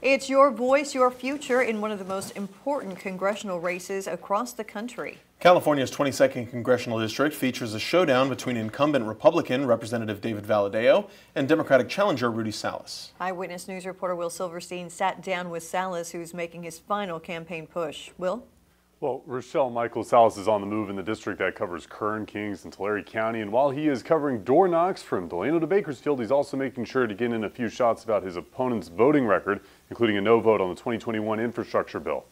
It's your voice, your future in one of the most important congressional races across the country. California's 22nd congressional district features a showdown between incumbent Republican Representative David Valadao and Democratic challenger Rudy Salas. Eyewitness News reporter Will Silverstein sat down with Salas, who's making his final campaign push. Will? Well, Rochelle, Michael Salas is on the move in the district that covers Kern, Kings, and Tulare County. And while he is covering door knocks from Delano to Bakersfield, he's also making sure to get in a few shots about his opponent's voting record, including a no vote on the 2021 infrastructure bill.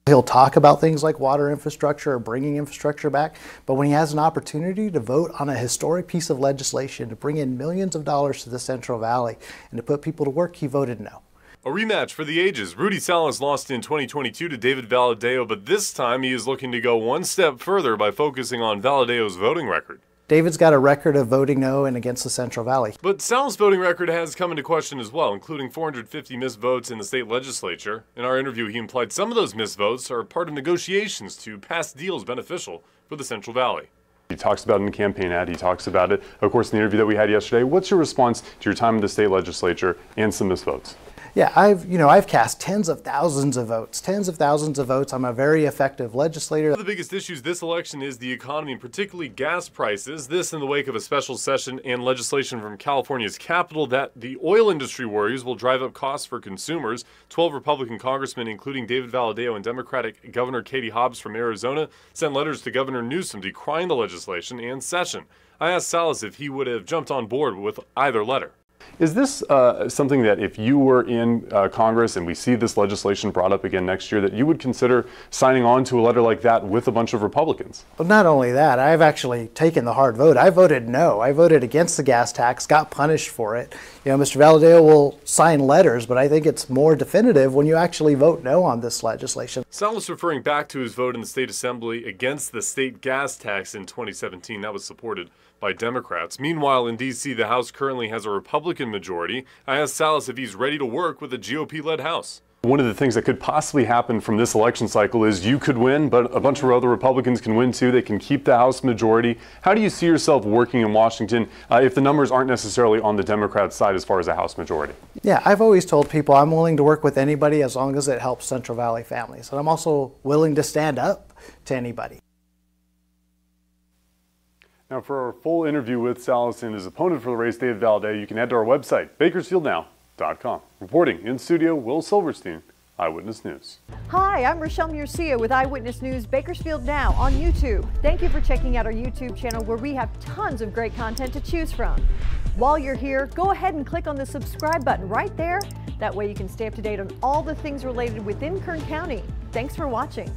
He'll talk about things like water infrastructure or bringing infrastructure back, but when he has an opportunity to vote on a historic piece of legislation to bring in millions of dollars to the Central Valley and to put people to work, he voted no. A rematch for the ages. Rudy Salas lost in 2022 to David Valadao, but this time he is looking to go one step further by focusing on Valadao's voting record. David's got a record of voting no and against the Central Valley. But Salas' voting record has come into question as well, including 450 missed votes in the state legislature. In our interview, he implied some of those missed votes are part of negotiations to pass deals beneficial for the Central Valley. He talks about it in the campaign ad. He talks about it, of course, in the interview that we had yesterday. What's your response to your time in the state legislature and some missed votes? Yeah, I've cast tens of thousands of votes. I'm a very effective legislator. One of the biggest issues this election is the economy, and particularly gas prices. This in the wake of a special session and legislation from California's capital that the oil industry worries will drive up costs for consumers. 12 Republican congressmen, including David Valadao and Democratic Governor Katie Hobbs from Arizona, sent letters to Governor Newsom decrying the legislation and session. I asked Salas if he would have jumped on board with either letter. Is this something that if you were in Congress and we see this legislation brought up again next year, that you would consider signing on to a letter like that with a bunch of Republicans? Well, not only that, I've actually taken the hard vote. I voted no. I voted against the gas tax, got punished for it. Mr. Valadao will sign letters, but I think it's more definitive when you actually vote no on this legislation. Salas referring back to his vote in the state assembly against the state gas tax in 2017. That was supported by Democrats. Meanwhile, in D.C., the House currently has a Republican majority. I asked Salas if he's ready to work with a GOP-led House. One of the things that could possibly happen from this election cycle is you could win, but a bunch of other Republicans can win too. They can keep the House majority. How do you see yourself working in Washington if the numbers aren't necessarily on the Democrat side as far as a House majority? Yeah, I've always told people I'm willing to work with anybody as long as it helps Central Valley families. And I'm also willing to stand up to anybody. Now, for our full interview with Salas and his opponent for the race, David Valadao, you can head to our website, BakersfieldNow.com. Reporting in studio, Will Silverstein, Eyewitness News. Hi, I'm Rochelle Murcia with Eyewitness News Bakersfield Now on YouTube. Thank you for checking out our YouTube channel where we have tons of great content to choose from. While you're here, go ahead and click on the subscribe button right there. That way you can stay up to date on all the things related within Kern County. Thanks for watching.